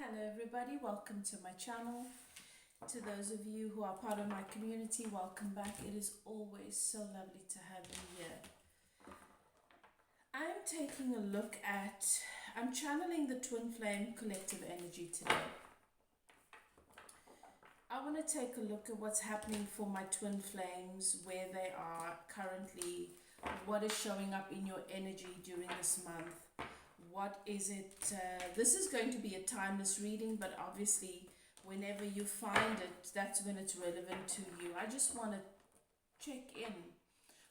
Hello everybody, welcome to my channel. To those of you who are part of my community, welcome back. It is always so lovely to have you here. I'm taking a look at, I'm channeling the Twin Flame collective energy today. I want to take a look at what's happening for my Twin Flames, where they are currently, what is showing up in your energy during this month. What is it? This is going to be a timeless reading, but obviously whenever you find it, that's when it's relevant to you. I just want to check in.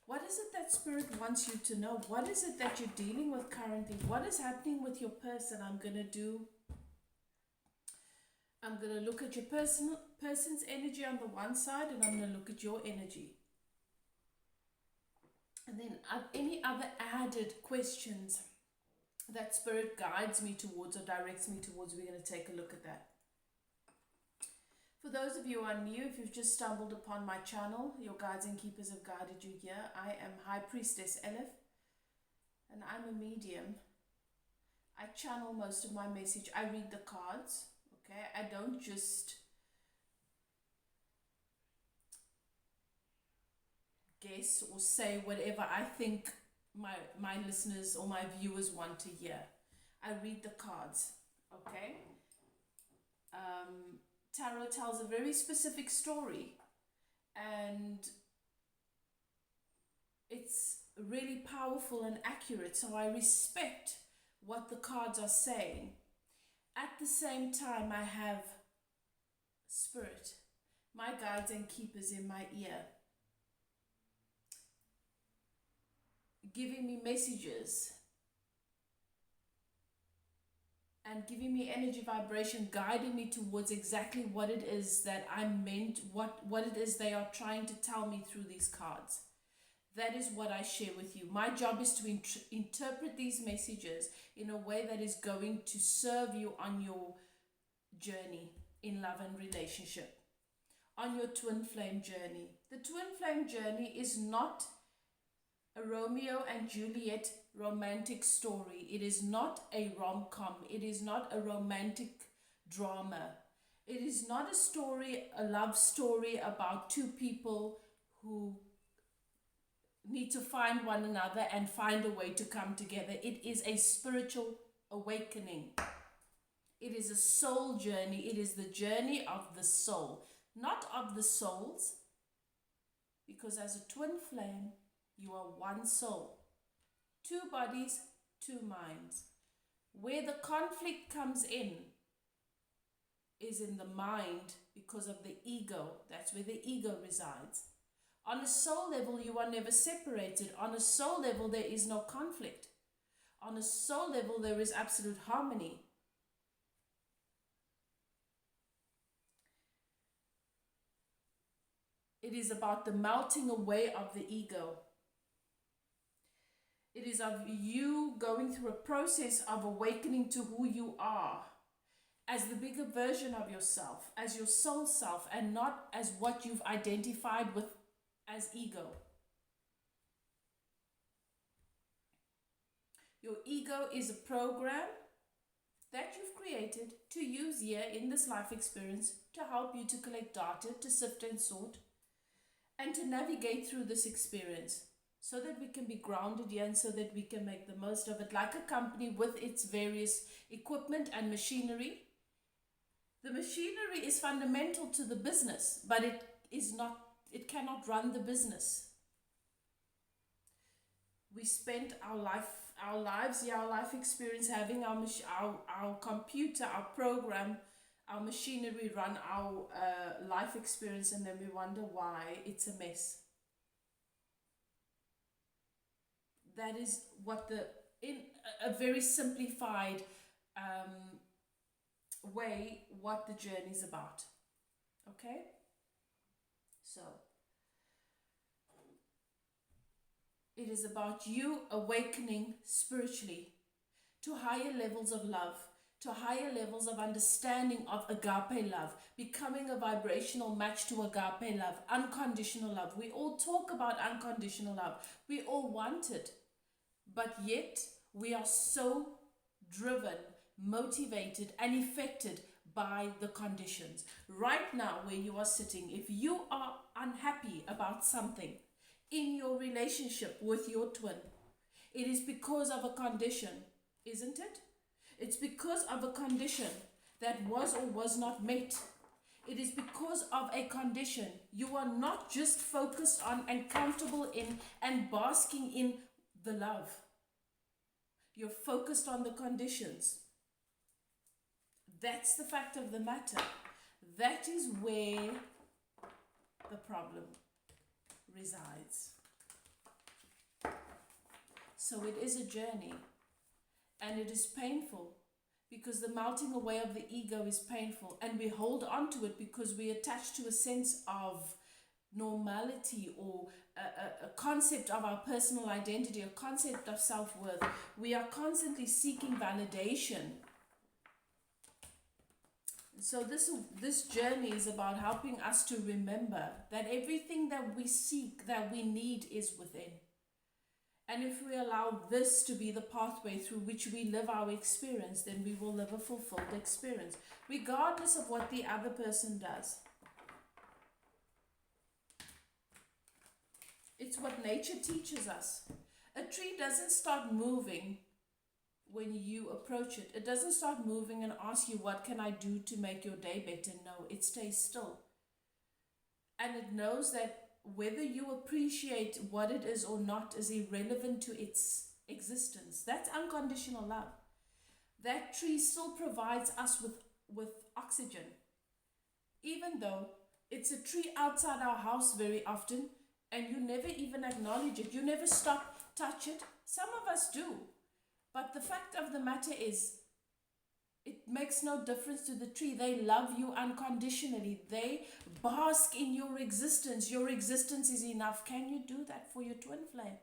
What is it that Spirit wants you to know? What is it that you're dealing with currently? What is happening with your person? I'm going to look at your person's energy on the one side, and I'm going to look at your energy. And then any other added questions that Spirit guides me towards or directs me towards, we're going to take a look at that. For those of you who are new, if you've just stumbled upon my channel, your guides and keepers have guided you here. I am High Priestess Elif, and I'm a medium. I channel most of my message. I read the cards, okay? I don't just guess or say whatever I think my listeners or my viewers want to hear. I read the cards, okay? Tarot tells a very specific story, and it's really powerful and accurate, so I respect what the cards are saying. At the same time, I have Spirit, my guides and keepers in my ear, giving me messages and giving me energy vibration, guiding me towards exactly what it is that I'm meant, what it is they are trying to tell me through these cards. That is what I share with you. My job is to interpret these messages in a way that is going to serve you on your journey in love and relationship, on your twin flame journey. The twin flame journey is not a Romeo and Juliet romantic story. It is not a rom-com. It is not a romantic drama. It is not a story, a love story about two people who need to find one another and find a way to come together. It is a spiritual awakening. It is a soul journey. It is the journey of the soul, not of the souls, because as a twin flame, you are one soul, two bodies, two minds. Where the conflict comes in is in the mind because of the ego. That's where the ego resides. On a soul level, you are never separated. On a soul level, there is no conflict. On a soul level, there is absolute harmony. It is about the melting away of the ego. It is of you going through a process of awakening to who you are as the bigger version of yourself, as your soul self, and not as what you've identified with as ego. Your ego is a program that you've created to use here in this life experience to help you to collect data, to sift and sort, and to navigate through this experience, so that we can be grounded here and so that we can make the most of it, like a company with its various equipment and machinery. The machinery is fundamental to the business, but it cannot run the business. We spent our lives, our life experience having our computer, our program, our machinery run our life experience, and then we wonder why it's a mess. That is what in a very simplified way, what the journey is about. Okay? So, it is about you awakening spiritually to higher levels of love, to higher levels of understanding of agape love, becoming a vibrational match to agape love, unconditional love. We all talk about unconditional love. We all want it. But yet, we are so driven motivated, and affected by the conditions. Right now, where you are sitting, if you are unhappy about something in your relationship with your twin, it is because of a condition, isn't it? It's because of a condition that was or was not met. It is because of a condition. You are not just focused on and comfortable in and basking in the love. You're focused on the conditions. That's the fact of the matter. That is where the problem resides. So it is a journey, and it is painful, because the melting away of the ego is painful, and we hold on to it because we attach to a sense of normality, or a concept of our personal identity, a concept of self-worth. We are constantly seeking validation. So this journey is about helping us to remember that everything that we seek, that we need, is within. And if we allow this to be the pathway through which we live our experience, then we will live a fulfilled experience, regardless of what the other person does. It's what nature teaches us. A tree doesn't start moving when you approach it. It doesn't start moving and ask you, what can I do to make your day better? No, it stays still. And it knows that whether you appreciate what it is or not is irrelevant to its existence. That's unconditional love. That tree still provides us with oxygen. Even though it's a tree outside our house very often, and you never even acknowledge it. You never stop, touch it. Some of us do. But the fact of the matter is, it makes no difference to the tree. They love you unconditionally. They bask in your existence. Your existence is enough. Can you do that for your twin flame?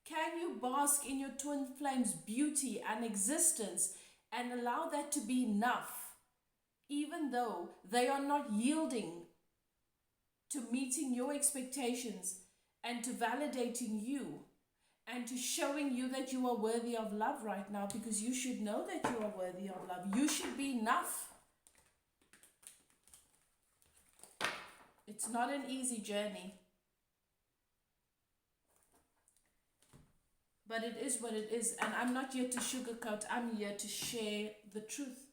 Can you bask in your twin flame's beauty and existence and allow that to be enough, even though they are not yielding to meeting your expectations and to validating you and to showing you that you are worthy of love right now, because you should know that you are worthy of love. You should be enough. It's not an easy journey, but it is what it is. And I'm not here to sugarcoat. I'm here to share the truth,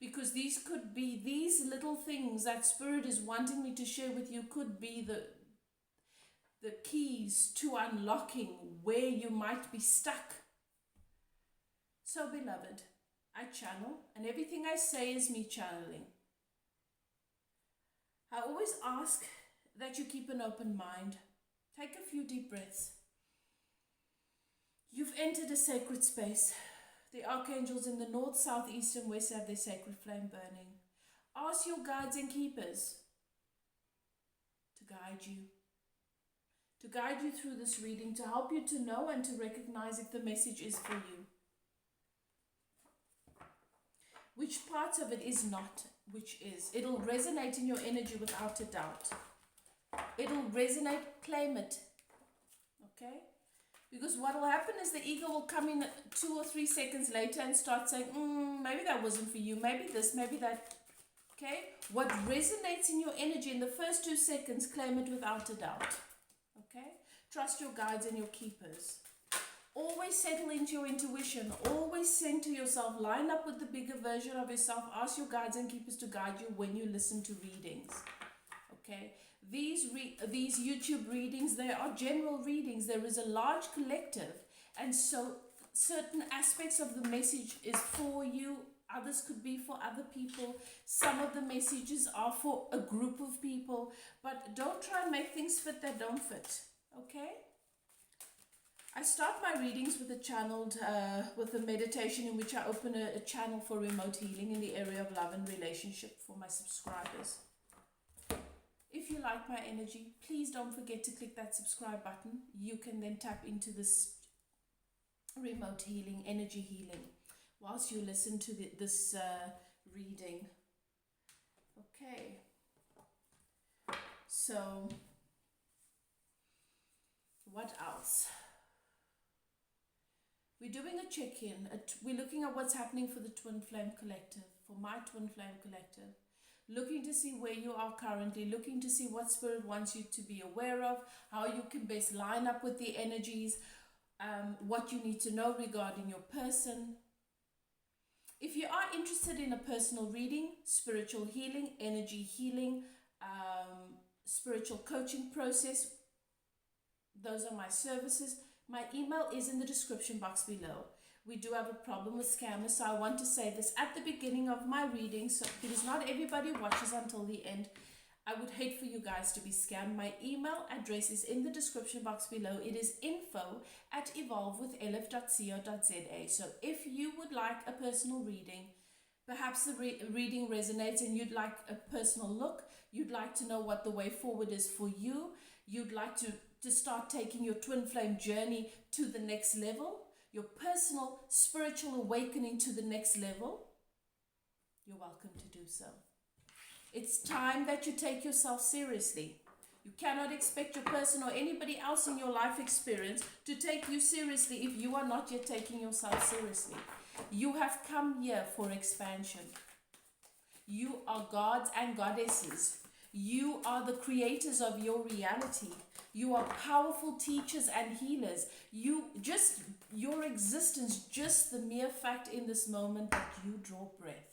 because these could be, these little things that Spirit is wanting me to share with you could be the keys to unlocking where you might be stuck. So, beloved, I channel, and everything I say is me channeling. I always ask that you keep an open mind. Take a few deep breaths. You've entered a sacred space. The archangels in the north, south, east, and west have their sacred flame burning. Ask your guides and keepers to guide you. To guide you through this reading, to help you to know and to recognize if the message is for you. Which part of it is not, which is. It'll resonate in your energy without a doubt. It'll resonate, claim it. Okay? Because what will happen is the ego will come in 2 or 3 seconds later and start saying, maybe that wasn't for you, maybe this, maybe that. Okay? What resonates in your energy in the first 2 seconds, claim it without a doubt. Okay? Trust your guides and your keepers. Always settle into your intuition. Always center yourself. Line up with the bigger version of yourself. Ask your guides and keepers to guide you when you listen to readings. Okay? These YouTube readings, they are general readings. There is a large collective. And so certain aspects of the message is for you. Others could be for other people. Some of the messages are for a group of people. But don't try and make things fit that don't fit. Okay? I start my readings with a meditation in which I open a channel for remote healing in the area of love and relationship for my subscribers. If you like my energy, please don't forget to click that subscribe button. You can then tap into this remote healing, energy healing, whilst you listen to this reading. Okay. So, what else? We're doing a check-in. We're looking at what's happening for the Twin Flame Collective, for my Twin Flame Collective. Looking to see where you are currently, looking to see what Spirit wants you to be aware of, how you can best line up with the energies, what you need to know regarding your person. If you are interested in a personal reading, spiritual healing, energy healing, spiritual coaching process, those are my services. My email is in the description box below. We do have a problem with scammers, so I want to say this at the beginning of my reading, so because not everybody watches until the end. I would hate for you guys to be scammed. My email address is in the description box below. It is info@evolvewithlf.co.za. So if you would like a personal reading, perhaps the reading resonates and you'd like a personal look, you'd like to know what the way forward is for you, you'd like to start taking your twin flame journey to the next level, your personal spiritual awakening to the next level, you're welcome to do so. It's time that you take yourself seriously. You cannot expect your person or anybody else in your life experience to take you seriously if you are not yet taking yourself seriously. You have come here for expansion. You are gods and goddesses. You are the creators of your reality. You are powerful teachers and healers. Your existence, just the mere fact in this moment that you draw breath,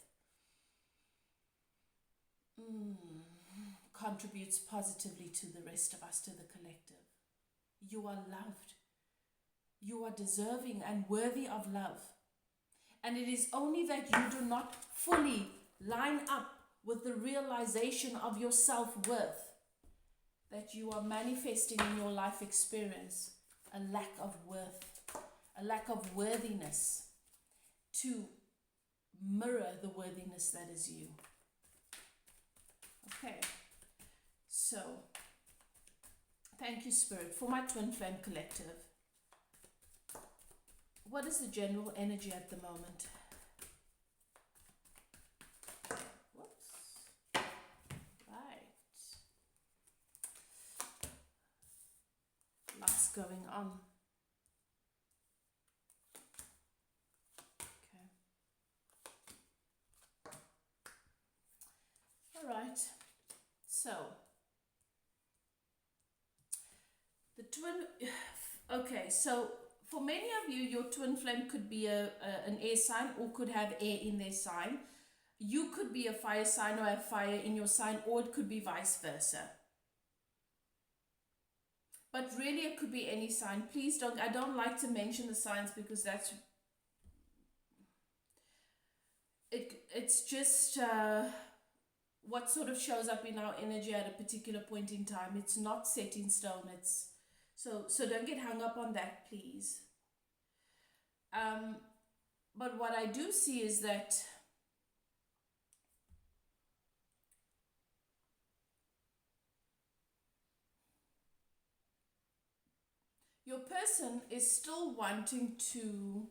contributes positively to the rest of us, to the collective. You are loved. You are deserving and worthy of love. And it is only that you do not fully line up with the realization of your self-worth that you are manifesting in your life experience a lack of worth, a lack of worthiness to mirror the worthiness that is you. Okay, so thank you, Spirit, for my Twin Flame Collective. What is the general energy at the moment? Whoops. Right. Lots going on. Okay. All right. So, the twin, okay, so for many of you, your twin flame could be an air sign or could have air in their sign. You could be a fire sign or have fire in your sign, or it could be vice versa. But really, it could be any sign. Please don't, I don't like to mention the signs because that's, it's just what sort of shows up in our energy at a particular point in time. It's not set in stone. It's so don't get hung up on that, please. But what I do see is that your person is still wanting to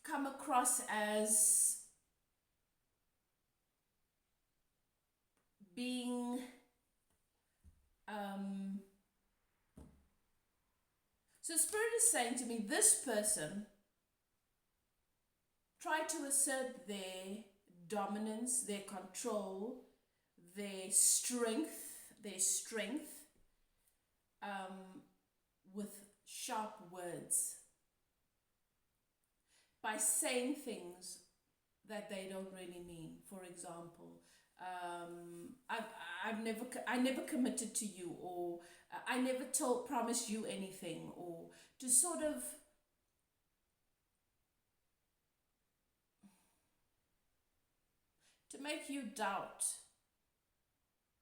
come across as being so Spirit is saying to me, this person tried to assert their dominance, their control, their strength with sharp words, by saying things that they don't really mean. For example, I never committed to you, or I never promised you anything, or to sort of to make you doubt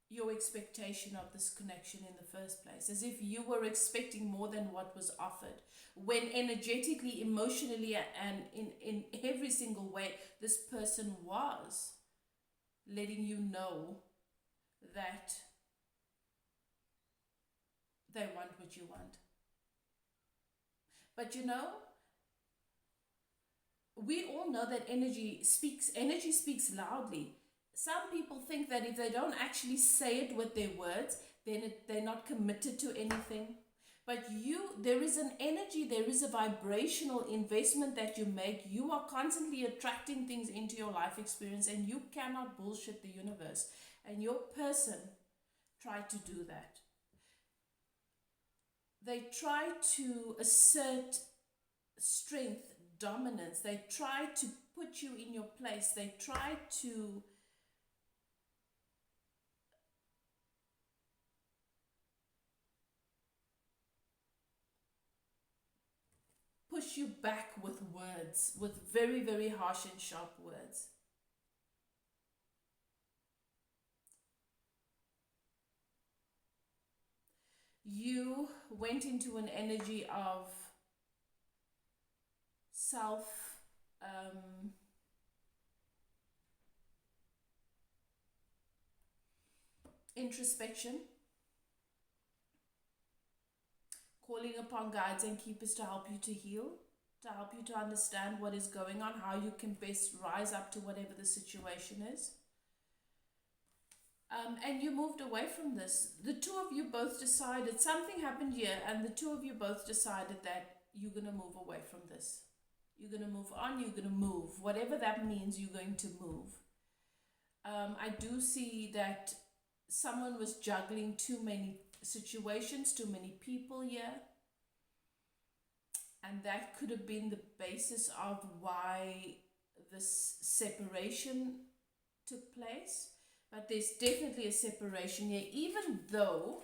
your expectation of this connection in the first place, as if you were expecting more than what was offered, when energetically, emotionally, and in every single way, this person was letting you know that they want what you want. But you know, we all know that energy speaks loudly. Some people think that if they don't actually say it with their words, then they're not committed to anything. But there is an energy, there is a vibrational investment that you make. You are constantly attracting things into your life experience, and you cannot bullshit the universe. And your person tried to do that. They try to assert strength, dominance. They try to put you in your place. They try to push you back with words, with very, very harsh and sharp words. You went into an energy of self introspection, calling upon guides and keepers to help you to heal, to help you to understand what is going on, how you can best rise up to whatever the situation is. And you moved away from this. The two of you both decided, something happened here, and the two of you both decided that you're going to move away from this. You're going to move on, you're going to move. Whatever that means, you're going to move. I do see that someone was juggling too many situations, too many people here. And that could have been the basis of why this separation took place. But there's definitely a separation here, even though,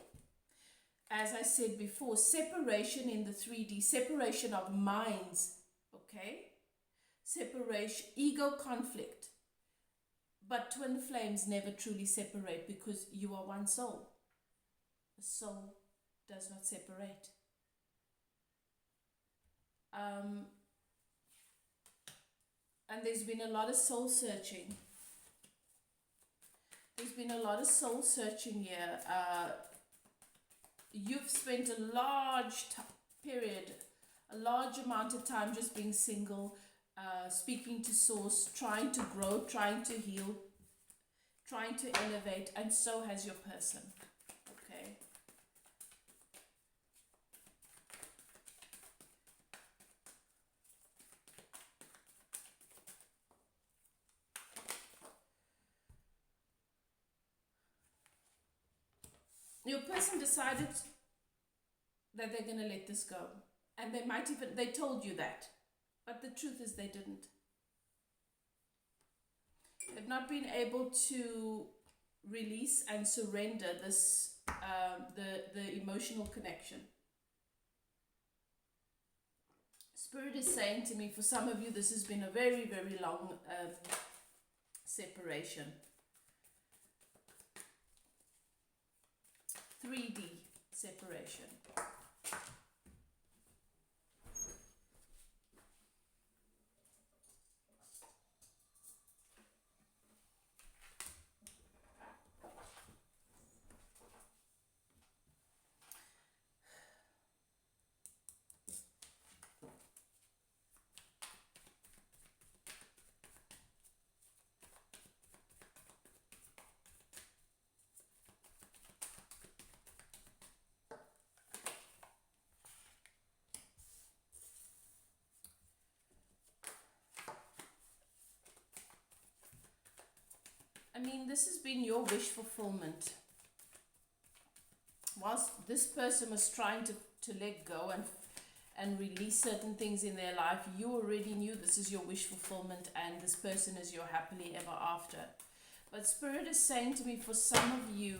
as I said before, separation in the 3D, separation of minds, okay? Separation, ego conflict. But twin flames never truly separate because you are one soul. The soul does not separate. And there's been a lot of soul searching. There's been a lot of soul searching here. You've spent a large period, a large amount of time just being single, speaking to source, trying to grow, trying to heal, trying to elevate, and so has your person. Okay. Your person decided that they're going to let this go. And they told you that. But the truth is they didn't. They've not been able to release and surrender this, the emotional connection. Spirit is saying to me, for some of you, this has been a very, very long separation. 3D separation. I mean, this has been your wish fulfillment. Whilst this person was trying to let go and release certain things in their life, you already knew this is your wish fulfillment and this person is your happily ever after. But Spirit is saying to me, for some of you,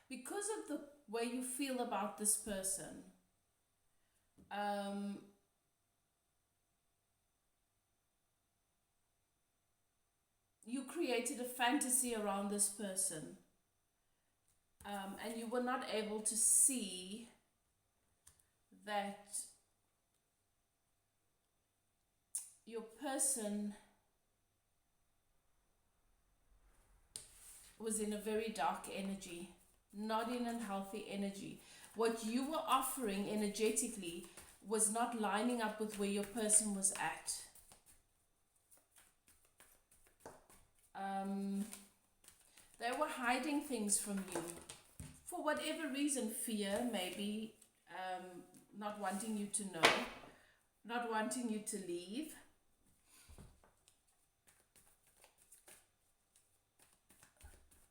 because of the way you feel about this person, you created a fantasy around this person, and you were not able to see that your person was in a very dark energy, not in a healthy energy. What you were offering energetically was not lining up with where your person was at. They were hiding things from you. For whatever reason, fear, maybe not wanting you to know, not wanting you to leave.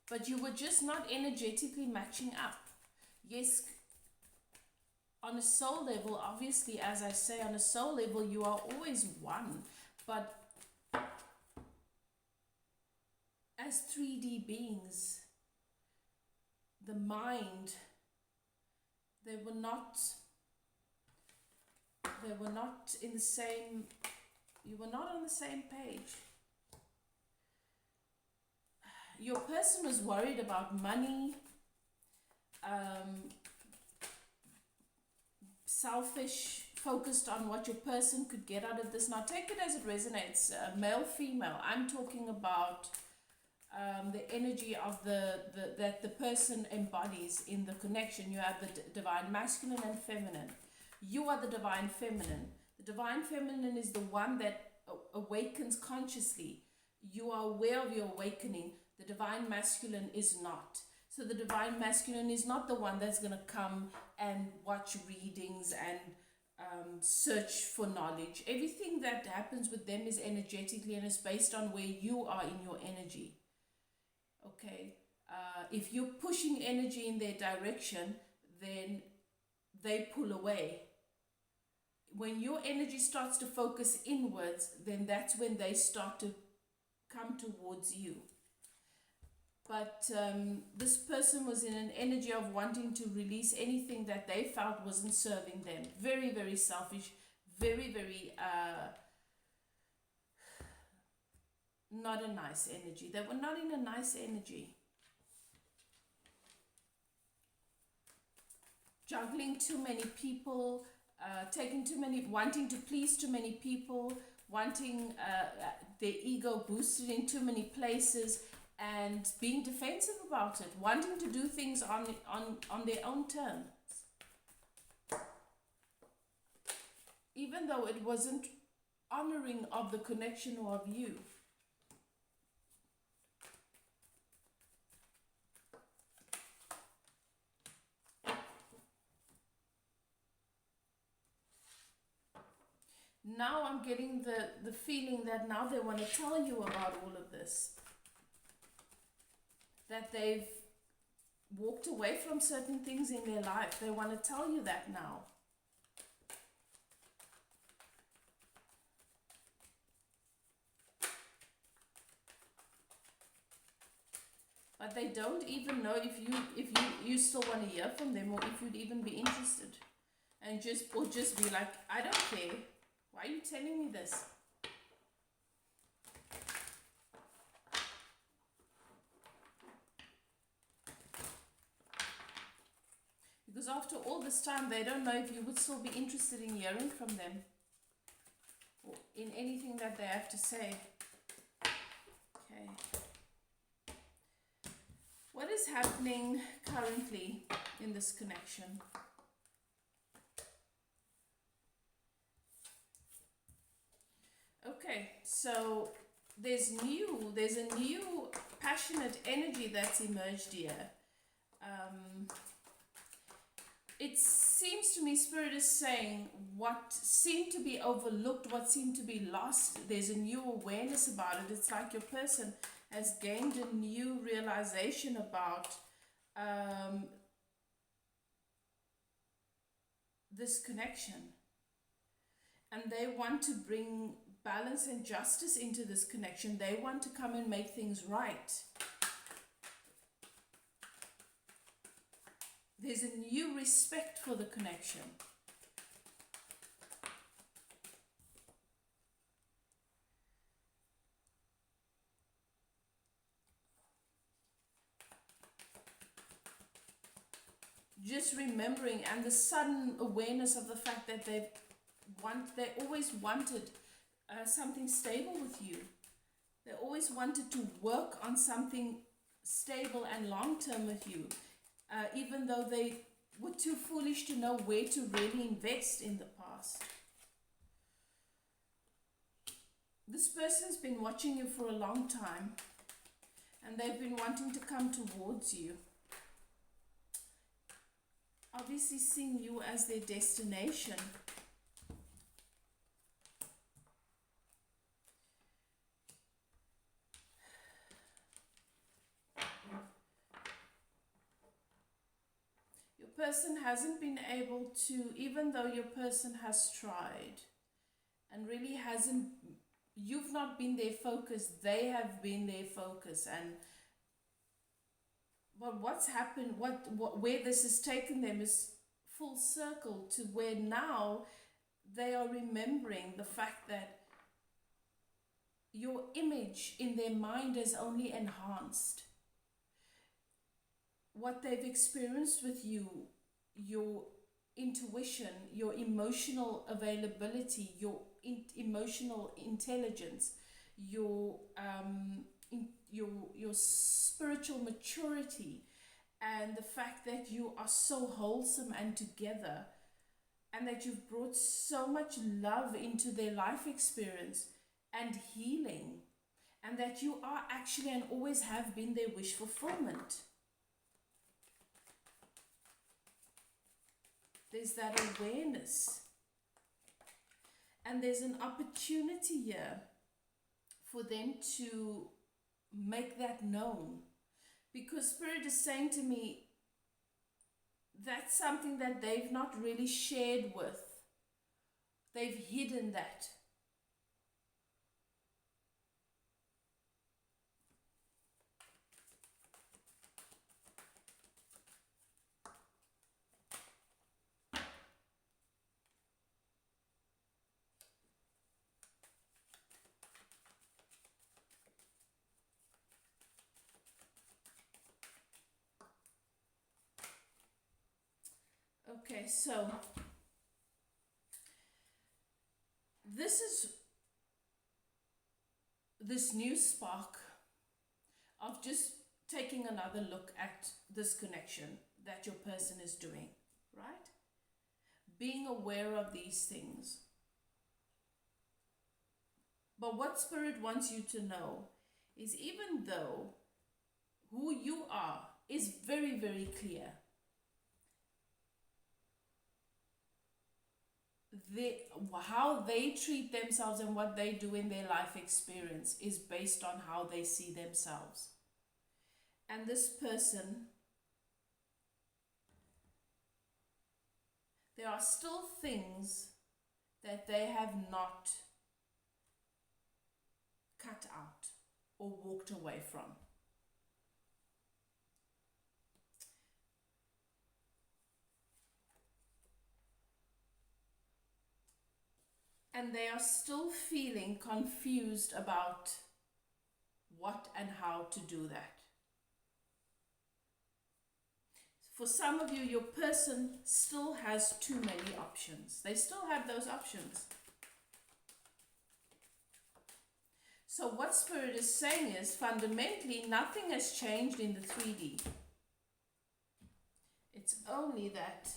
But you were just not energetically matching up. Yes, on a soul level, obviously, as I say, on a soul level, you are always one. But as 3D beings, the mind, they were not in the same, you were not on the same page. Your person was worried about money, selfish, focused on what your person could get out of this. Now take it as it resonates, male, female. I'm talking about the energy of that the person embodies in the connection. You have the divine masculine and feminine. You are the divine feminine. The divine feminine is the one that awakens consciously. You are aware of your awakening. The divine masculine is not. So the divine masculine is not the one that's going to come and watch readings and search for knowledge. Everything that happens with them is energetically and is based on where you are in your energy. Okay, if you're pushing energy in their direction, then they pull away. When your energy starts to focus inwards, then that's when they start to come towards you. But this person was in an energy of wanting to release anything that they felt wasn't serving them. Very, very selfish, very, very not a nice energy. They were not in a nice energy. Juggling too many people, wanting to please too many people, wanting their ego boosted in too many places, and being defensive about it, wanting to do things on their own terms. Even though it wasn't honoring of the connection or of you. Now I'm getting the feeling that now they want to tell you about all of this. That they've walked away from certain things in their life. They want to tell you that now. But they don't even know if you still want to hear from them, or if you'd even be interested. And just be like, I don't care. Why are you telling me this? Because after all this time, they don't know if you would still be interested in hearing from them, or in anything that they have to say. Okay. What is happening currently in this connection? Okay, so there's a new passionate energy that's emerged here. It seems to me Spirit is saying what seemed to be overlooked, what seemed to be lost, there's a new awareness about it. It's like your person has gained a new realization about this connection. And they want to bring balance and justice into this connection. They want to come and make things right. There's a new respect for the connection. Just remembering, and the sudden awareness of the fact that they always wanted something stable with you. They always wanted to work on something stable and long-term with you. Even though they were too foolish to know where to really invest in the past. This person's been watching you for a long time, and they've been wanting to come towards you. obviously seeing you as their destination. Your person hasn't been able to, even though your person has tried and really hasn't, you've not been their focus, they have been their focus. But what's happened, where this has taken them is full circle to where now they are remembering the fact that your image in their mind is only enhanced. What they've experienced with you, your intuition, your emotional availability, your emotional intelligence, your spiritual maturity, and the fact that you are so wholesome and together, and that you've brought so much love into their life experience and healing, and that you are actually and always have been their wish fulfillment. There's that awareness. And there's an opportunity here for them to make that known. Because Spirit is saying to me, that's something that they've not really shared with. They've hidden that. Okay, so this new spark of just taking another look at this connection that your person is doing, right? Being aware of these things. But what Spirit wants you to know is, even though who you are is very, very clear, how they treat themselves and what they do in their life experience is based on how they see themselves. And this person, there are still things that they have not cut out or walked away from. And they are still feeling confused about what and how to do that. For some of you, your person still has too many options. They still have those options. So what Spirit is saying is, fundamentally, nothing has changed in the 3D. It's only that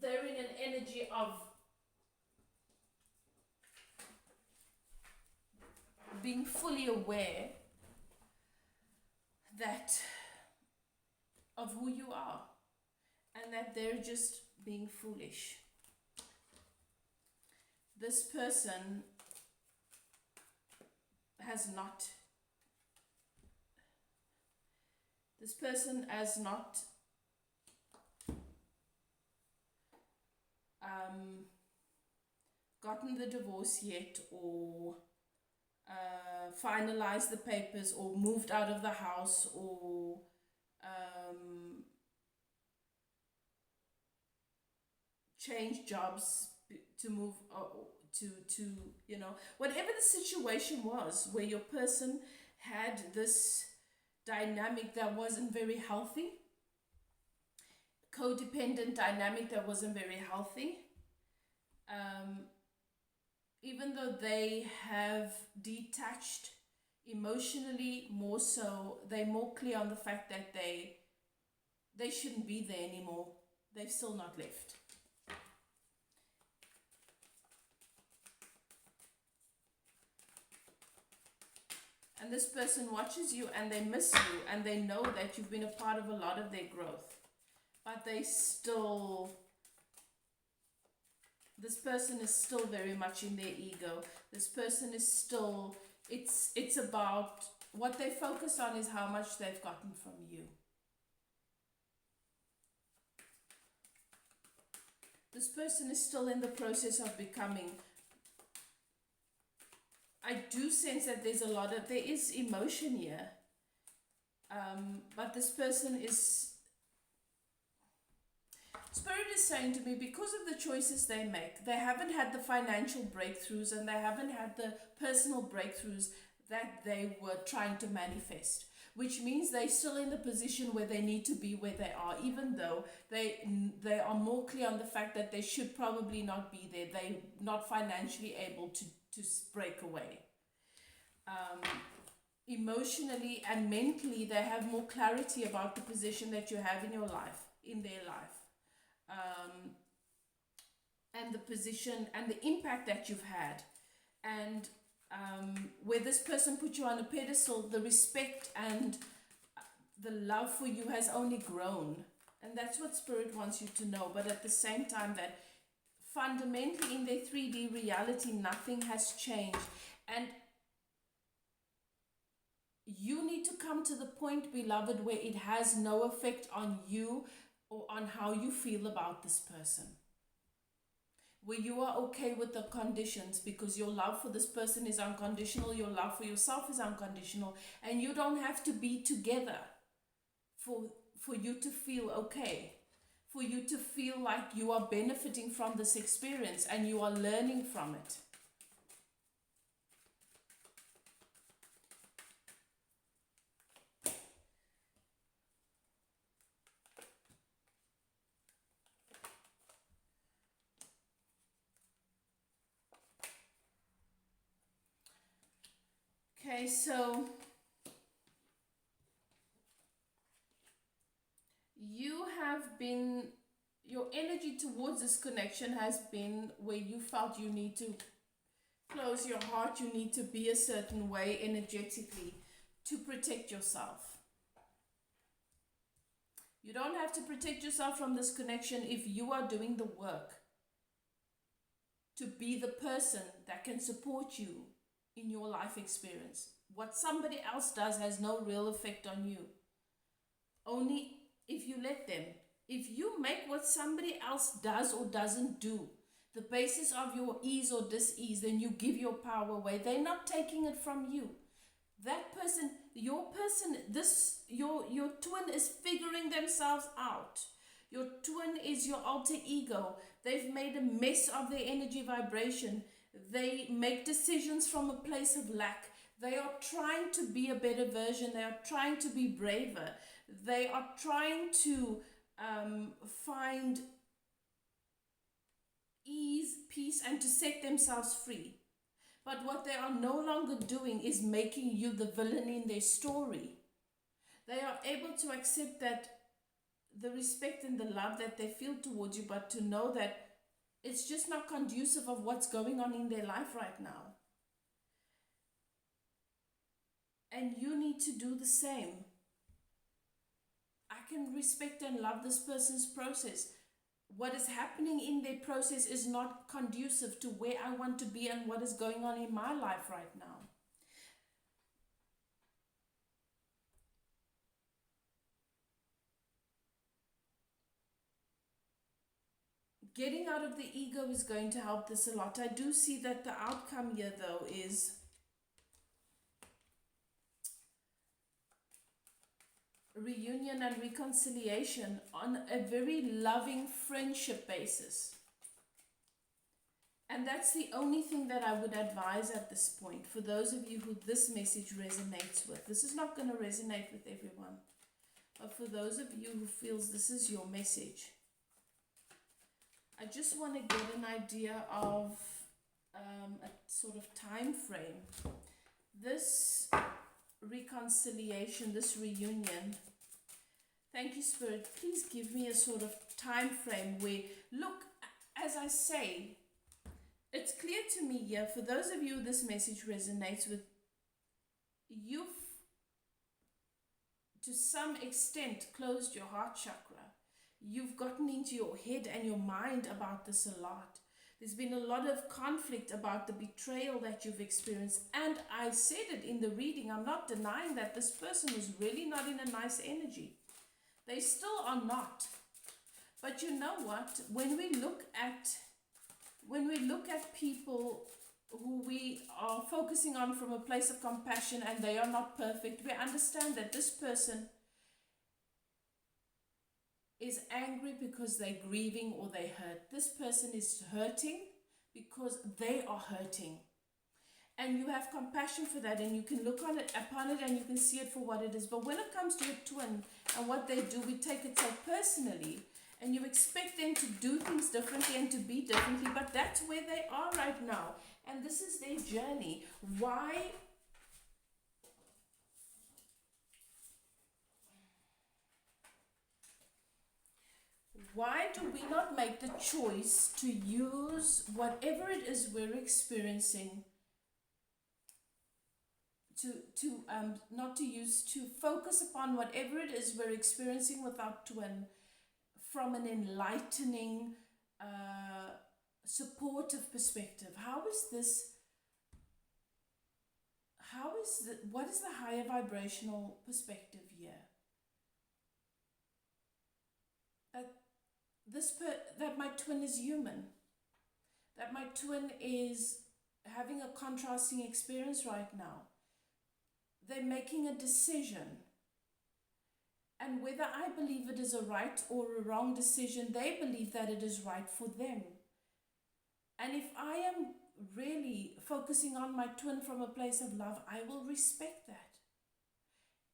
they're in an energy of being fully aware that of who you are, and that they're just being foolish. This person has not gotten the divorce yet, or finalized the papers, or moved out of the house, or changed jobs to move, to whatever the situation was, where your person had this dynamic that wasn't very healthy, codependent dynamic that wasn't very healthy. Even though they have detached emotionally more so, they're more clear on the fact that they shouldn't be there anymore. They've still not left. And this person watches you and they miss you, and they know that you've been a part of a lot of their growth. but they still, this person is still very much in their ego. This person is still, it's about, what they focus on is how much they've gotten from you. This person is still in the process of becoming. I do sense that there is emotion here. But this person is, Spirit is saying to me, because of the choices they make, they haven't had the financial breakthroughs and they haven't had the personal breakthroughs that they were trying to manifest. Which means they're still in the position where they need to be where they are, even though they are more clear on the fact that they should probably not be there. They're not financially able to break away. Emotionally and mentally, they have more clarity about the position that you have in your life, in their life. And the position and the impact that you've had. And where this person put you on a pedestal, the respect and the love for you has only grown. And that's what Spirit wants you to know. But at the same time, that fundamentally in their 3D reality, nothing has changed. And you need to come to the point, beloved, where it has no effect on you or on how you feel about this person. Where you are okay with the conditions, because your love for this person is unconditional, your love for yourself is unconditional, and you don't have to be together for you to feel okay, for you to feel like you are benefiting from this experience and you are learning from it. Okay, so you have been, your energy towards this connection has been where you felt you need to close your heart, you need to be a certain way energetically to protect yourself. You don't have to protect yourself from this connection if you are doing the work to be the person that can support you in your life experience. What somebody else does has no real effect on you. Only if you let them. If you make what somebody else does or doesn't do the basis of your ease or dis-ease, then you give your power away. They're not taking it from you. That person, your twin is figuring themselves out. Your twin is your alter ego. They've made a mess of their energy vibration. They make decisions from a place of lack. They are trying to be a better version. They are trying to be braver. They are trying to find ease, peace, and to set themselves free. But what they are no longer doing is making you the villain in their story. They are able to accept that the respect and the love that they feel towards you, but to know that it's just not conducive of what's going on in their life right now. And you need to do the same. I can respect and love this person's process. What is happening in their process is not conducive to where I want to be and what is going on in my life right now. Getting out of the ego is going to help this a lot. I do see that the outcome here, though, is reunion and reconciliation on a very loving friendship basis. And that's the only thing that I would advise at this point for those of you who this message resonates with. This is not going to resonate with everyone, but for those of you who feels this is your message, I just want to get an idea of a sort of time frame. This reconciliation, this reunion, thank you, Spirit, please give me a sort of time frame where, look, as I say, it's clear to me here, for those of you this message resonates with, you've to some extent closed your heart chakra. you've gotten into your head and your mind about this a lot. There's been a lot of conflict about the betrayal that you've experienced. And I said it in the reading. I'm not denying that this person was really not in a nice energy. They still are not. But you know what? When we look at people who we are focusing on from a place of compassion and they are not perfect, we understand that this person is angry because they're grieving or they hurt. This person is hurting because they are hurting. And you have compassion for that, and you can look upon it and you can see it for what it is. But when it comes to a twin and what they do, we take it so personally, and you expect them to do things differently and to be differently, but that's where they are right now. And this is their journey. Why do we not make the choice to use whatever it is we're experiencing to focus upon whatever it is we're experiencing with our twin from an enlightening, supportive perspective? What is the higher vibrational perspective here? That my twin is human, that my twin is having a contrasting experience right now. They're making a decision, and whether I believe it is a right or a wrong decision, they believe that it is right for them. And if I am really focusing on my twin from a place of love, I will respect that,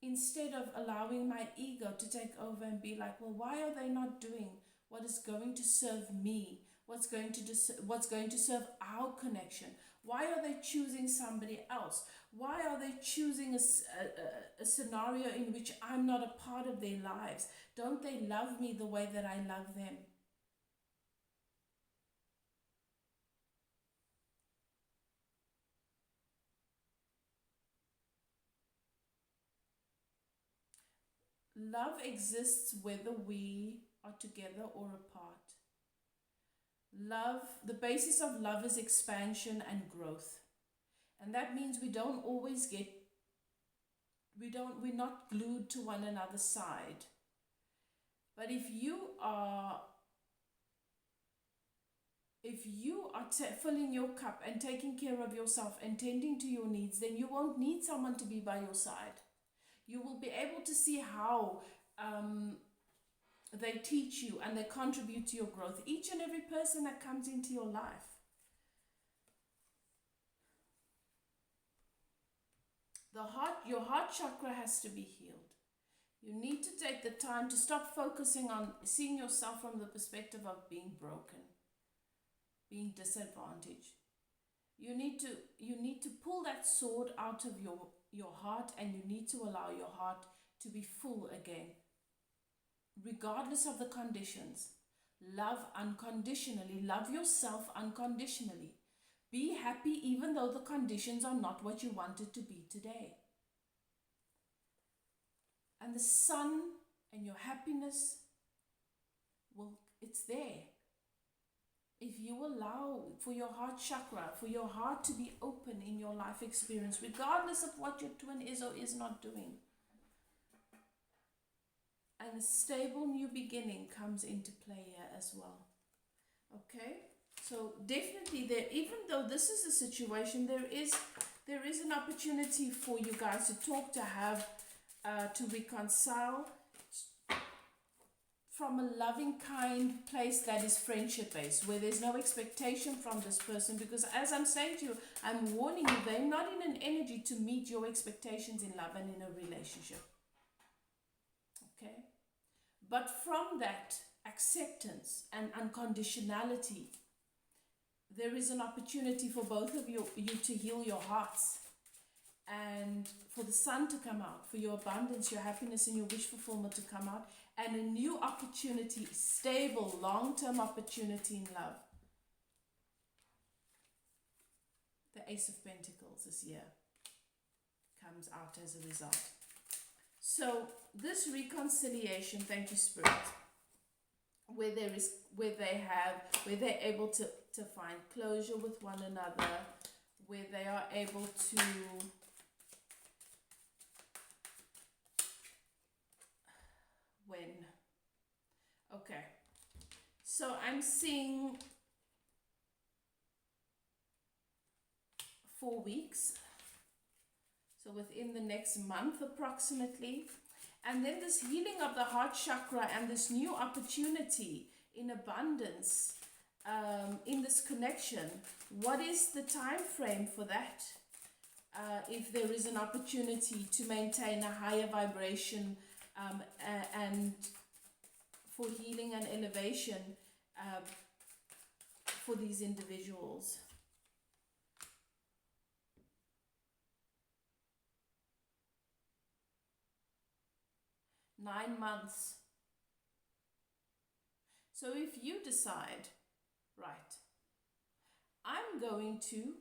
instead of allowing my ego to take over and be like, well, why are they not doing what is going to serve me? What's going to serve our connection? Why are they choosing somebody else? Why are they choosing a scenario in which I'm not a part of their lives? Don't they love me the way that I love them? Love exists whether we are together or apart. Love, the basis of love is expansion and growth. And that means we're not glued to one another's side. But if you are filling your cup and taking care of yourself and tending to your needs, then you won't need someone to be by your side. You will be able to see how they teach you and they contribute to your growth. Each and every person that comes into your life. Your heart chakra has to be healed. You need to take the time to stop focusing on seeing yourself from the perspective of being broken, being disadvantaged. You need to pull that sword out of your heart, and you need to allow your heart to be full again. Regardless of the conditions, love unconditionally. Love yourself unconditionally. Be happy even though the conditions are not what you want it to be today. And the sun and your happiness, it's there. If you allow for your heart chakra, for your heart to be open in your life experience, regardless of what your twin is or is not doing. And a stable new beginning comes into play here as well. Okay? So definitely there, even though this is a situation, there is an opportunity for you guys to talk, to have, to reconcile from a loving, kind place that is friendship based, where there's no expectation from this person. Because as I'm saying to you, I'm warning you, they're not in an energy to meet your expectations in love and in a relationship. Okay? But from that acceptance and unconditionality, there is an opportunity for both of you to heal your hearts, and for the sun to come out, for your abundance, your happiness, and your wish fulfillment to come out, and a new opportunity, stable, long-term opportunity in love. The Ace of Pentacles this year comes out as a result. So this reconciliation, thank you, Spirit. where they're able to find closure with one another, where they are able to okay, so I'm seeing 4 weeks, so within the next month approximately. And then this healing of the heart chakra and this new opportunity in abundance, in this connection. What is the time frame for that? If there is an opportunity to maintain a higher vibration, and for healing and elevation for these individuals. Nine months. So if you decide, right, I'm going to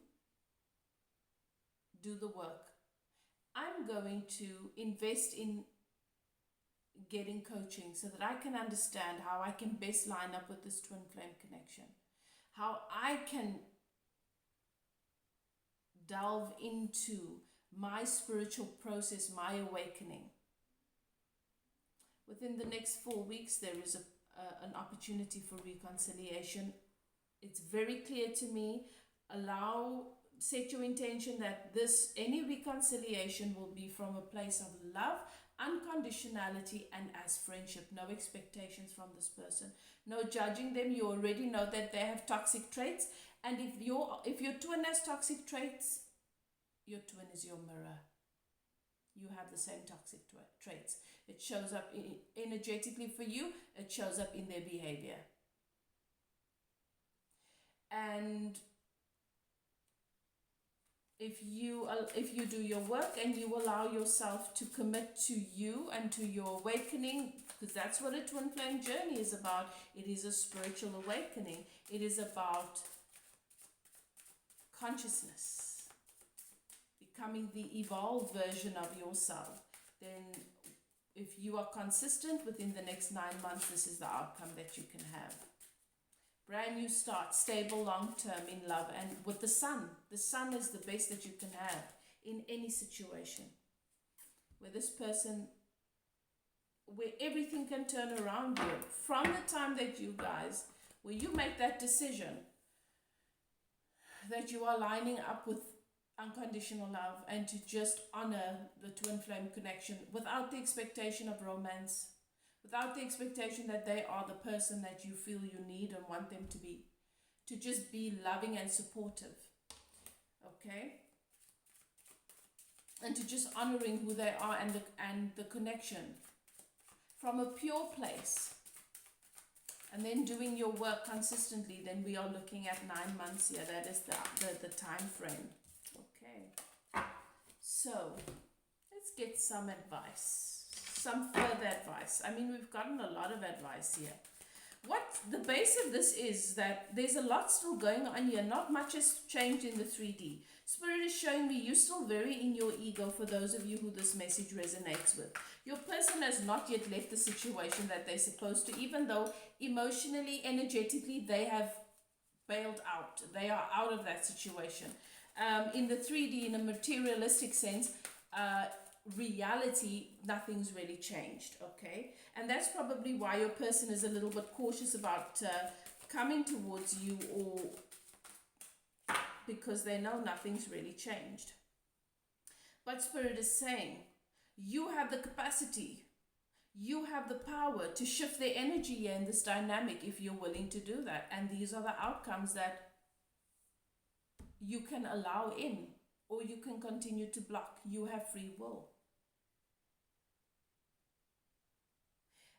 do the work, I'm going to invest in getting coaching so that I can understand how I can best line up with this twin flame connection, how I can delve into my spiritual process, my awakening. Within the next 4 weeks, there is an opportunity for reconciliation. It's very clear to me. Set your intention that any reconciliation will be from a place of love, unconditionality, and as friendship. No expectations from this person. No judging them. You already know that they have toxic traits. And if your twin has toxic traits, your twin is your mirror. You have the same toxic traits. It shows up energetically for you. It shows up in their behavior. And if you do your work and you allow yourself to commit to you and to your awakening, because that's what a twin flame journey is about. It is a spiritual awakening. It is about consciousness, becoming the evolved version of yourself. Then if you are consistent within the next 9 months, this is the outcome that you can have. Brand new start, stable long term in love, and with the sun. The sun is the best that you can have in any situation. Where everything can turn around you. From the time that where you make that decision that you are lining up with unconditional love and to just honor the twin flame connection without the expectation of romance, without the expectation that they are the person that you feel you need and want them to be. To just be loving and supportive. Okay? And to just honoring who they are and the connection. From a pure place. And then doing your work consistently, then we are looking at 9 months here. That is the time frame. Okay. So, let's get some advice. Some further advice. I mean, we've gotten a lot of advice here. What the base of this is that there's a lot still going on here. Not much has changed in the 3D. Spirit is showing me you're still very in your ego for those of you who this message resonates with. Your person has not yet left the situation that they're supposed to, even though emotionally, energetically, they have bailed out. They are out of that situation. In the 3D, in a materialistic sense, reality, nothing's really changed, okay? And that's probably why your person is a little bit cautious about coming towards you, or because they know nothing's really changed. But Spirit is saying, you have the capacity, you have the power to shift their energy in this dynamic if you're willing to do that. And these are the outcomes that you can allow in, or you can continue to block. You have free will.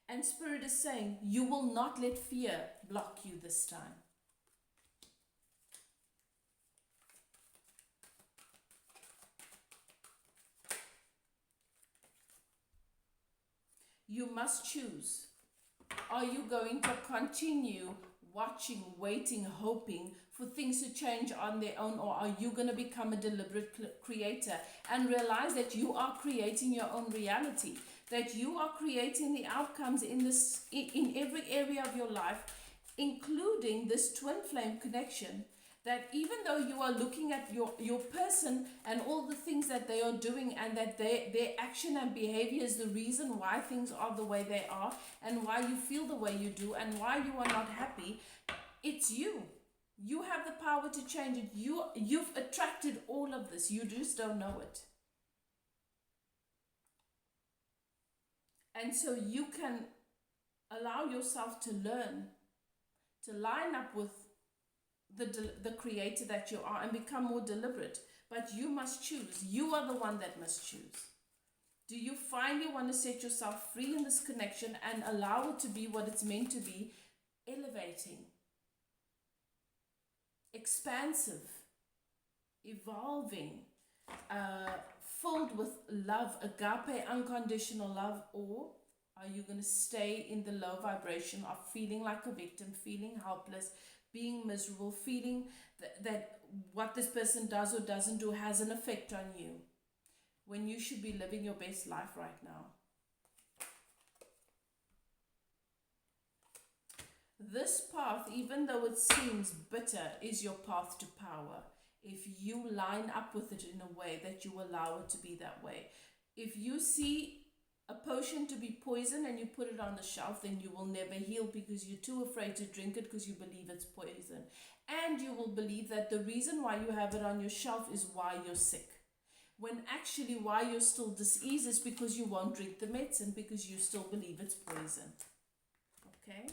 And Spirit is saying, you will not let fear block you this time. You must choose. Are you going to continue watching, waiting, hoping for things to change on their own, or are you going to become a deliberate creator and realize that you are creating your own reality? that you are creating the outcomes in every area of your life, including this twin flame connection. That even though you are looking at your person and all the things that they are doing, and that their action and behavior is the reason why things are the way they are, and why you feel the way you do, and why you are not happy, it's you. You have the power to change it. You've attracted all of this. You just don't know it. And so you can allow yourself to learn, to line up with the creator that you are, and become more deliberate. But you must choose. You are the one that must choose. Do you finally want to set yourself free in this connection and allow it to be what it's meant to be? Elevating, expansive, evolving, filled with love, agape, unconditional love? Or are you going to stay in the low vibration of feeling like a victim, feeling helpless, being miserable, feeling that what this person does or doesn't do has an effect on you, when you should be living your best life right now? This path, even though it seems bitter, is your path to power. If you line up with it in a way that you allow it to be that way. If you see a potion to be poison and you put it on the shelf, then you will never heal, because you're too afraid to drink it because you believe it's poison. And you will believe that the reason why you have it on your shelf is why you're sick, when actually why you're still diseased is because you won't drink the medicine, because you still believe it's poison. Okay?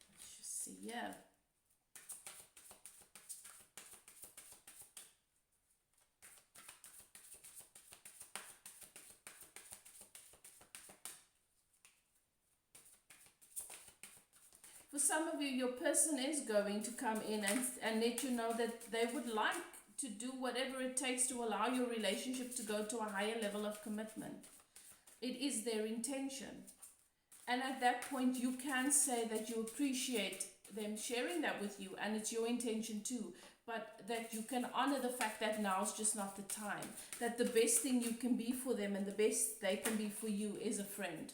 Let's just see here. For some of you, your person is going to come in and let you know that they would like to do whatever it takes to allow your relationship to go to a higher level of commitment. It is their intention. And at that point, you can say that you appreciate them sharing that with you, and it's your intention too. But that you can honor the fact that now's just not the time. That the best thing you can be for them and the best they can be for you is a friend.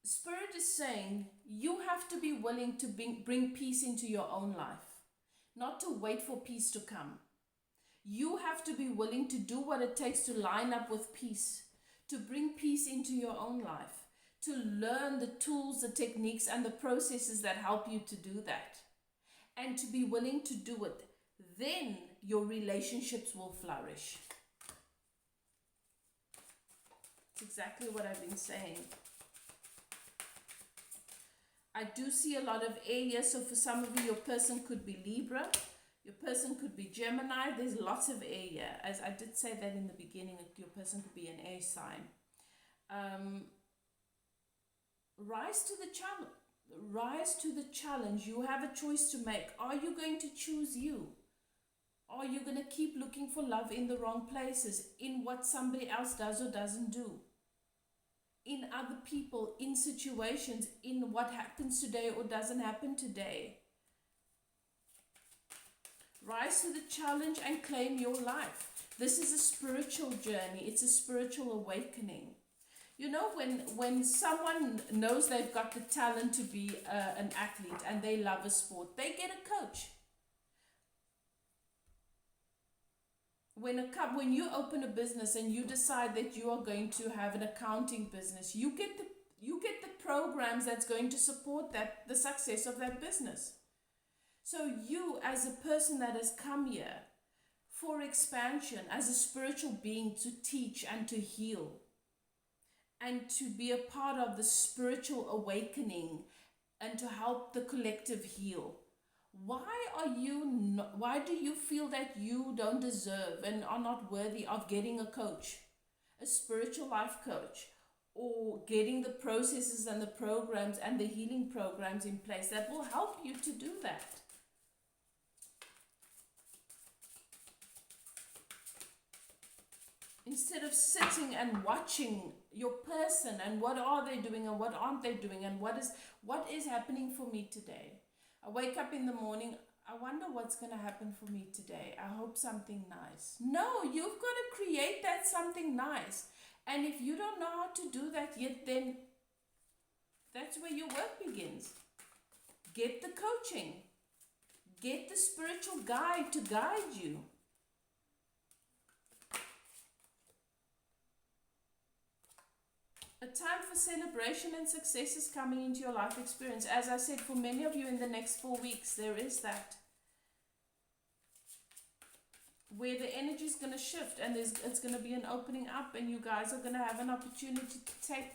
Spirit is saying you have to be willing to bring peace into your own life, not to wait for peace to come. You have to be willing to do what it takes to line up with peace, to bring peace into your own life, to learn the tools, the techniques, and the processes that help you to do that, and to be willing to do it. Then your relationships will flourish. It's exactly what I've been saying. I do see a lot of air here, so for some of you, your person could be Libra, your person could be Gemini. There's lots of air here. As I did say that in the beginning, your person could be an air sign. Rise to the challenge. Rise to the challenge. You have a choice to make. Are you going to choose you? Are you going to keep looking for love in the wrong places, in what somebody else does or doesn't do? In other people, in situations, in what happens today or doesn't happen today. Rise to the challenge and claim your life. This is a spiritual journey. It's a spiritual awakening. You know, when someone knows they've got the talent to be an athlete and they love a sport, they get a coach. When you open a business and you decide that you are going to have an accounting business, you get the programs that's going to support the success of that business. So you, as a person that has come here for expansion, as a spiritual being to teach and to heal, and to be a part of the spiritual awakening and to help the collective heal, why do you feel that you don't deserve and are not worthy of getting a coach, a spiritual life coach, or getting the processes and the programs and the healing programs in place that will help you to do that? Instead of sitting and watching your person and what are they doing and what aren't they doing and what is happening for me today. I wake up in the morning, I wonder what's going to happen for me today. I hope something nice. No, you've got to create that something nice. And if you don't know how to do that yet, then that's where your work begins. Get the coaching. Get the spiritual guide to guide you. A time for celebration and success is coming into your life experience. As I said, for many of you in the next 4 weeks, there is that. Where the energy is going to shift and it's going to be an opening up, and you guys are going to have an opportunity to take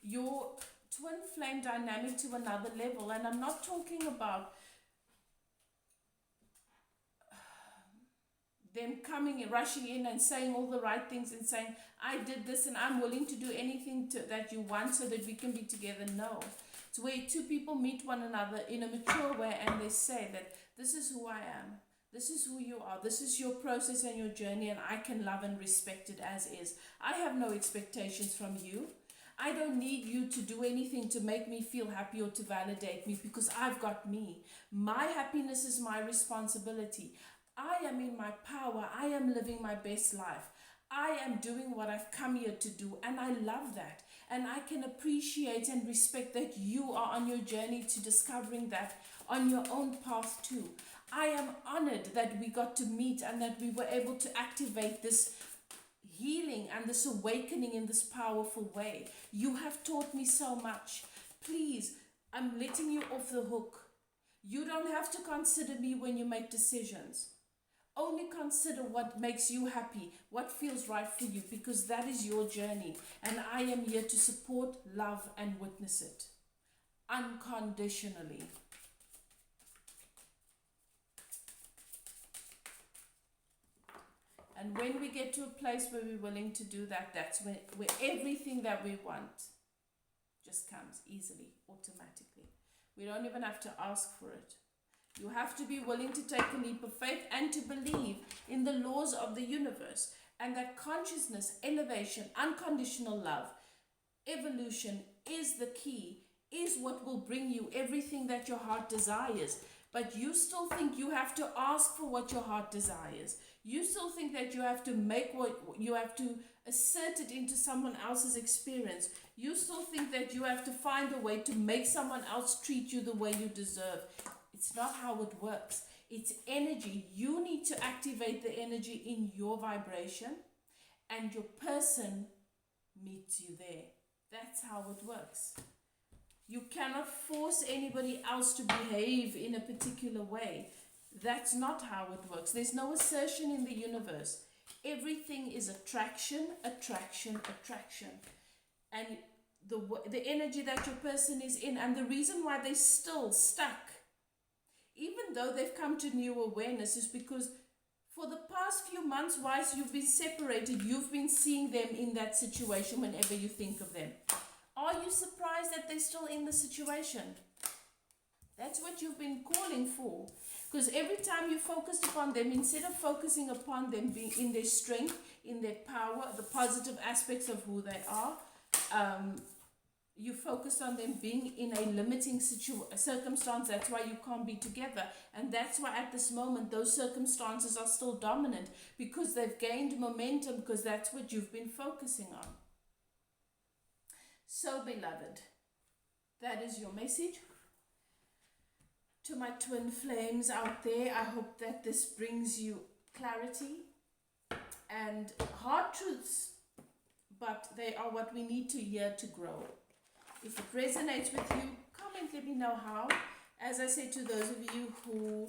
your twin flame dynamic to another level. And I'm not talking about them coming and rushing in and saying all the right things and saying, I did this and I'm willing to do anything that you want so that we can be together. No. It's where two people meet one another in a mature way and they say that this is who I am. This is who you are. This is your process and your journey, and I can love and respect it as is. I have no expectations from you. I don't need you to do anything to make me feel happy or to validate me, because I've got me. My happiness is my responsibility. I am in my power. I am living my best life. I am doing what I've come here to do, and I love that. And I can appreciate and respect that you are on your journey to discovering that on your own path too. I am honored that we got to meet and that we were able to activate this healing and this awakening in this powerful way. You have taught me so much. Please, I'm letting you off the hook. You don't have to consider me when you make decisions. Only consider what makes you happy, what feels right for you, because that is your journey. And I am here to support, love, and witness it unconditionally. And when we get to a place where we're willing to do that, that's where everything that we want just comes easily, automatically. We don't even have to ask for it. You have to be willing to take a leap of faith and to believe in the laws of the universe, and that consciousness, elevation, unconditional love, evolution is the key, is what will bring you everything that your heart desires. But you still think you have to ask for what your heart desires. You still think that you have to assert it into someone else's experience. You still think that you have to find a way to make someone else treat you the way you deserve. It's not how it works. It's energy. You need to activate the energy in your vibration, and your person meets you there. That's how it works. You cannot force anybody else to behave in a particular way. That's not how it works. There's no assertion in the universe. Everything is attraction, attraction, attraction. And the energy that your person is in, and the reason why they're still stuck, even though they've come to new awareness, is because for the past few months, whilst you've been separated, you've been seeing them in that situation whenever you think of them. Are you surprised that they're still in the situation? That's what you've been calling for. Because every time you focused upon them, instead of focusing upon them being in their strength, in their power, the positive aspects of who they are, you focus on them being in a limiting circumstance. That's why you can't be together. And that's why at this moment, those circumstances are still dominant, because they've gained momentum, because that's what you've been focusing on. So, beloved, that is your message to my twin flames out there. I hope that this brings you clarity and hard truths, but they are what we need to hear to grow. If it resonates with you, comment, let me know how. As I said, to those of you who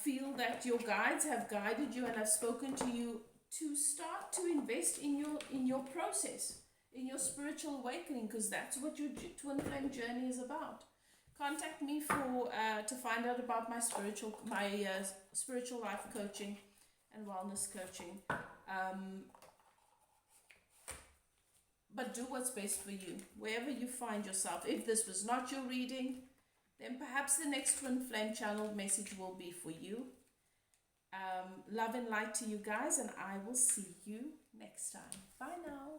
feel that your guides have guided you and have spoken to you, to start to invest in your process, in your spiritual awakening, because that's what your twin flame journey is about. Contact me to find out about my spiritual life coaching and wellness coaching. But do what's best for you, wherever you find yourself. If this was not your reading, then perhaps the next twin flame channel message will be for you. Love and light to you guys, and I will see you next time. Bye now.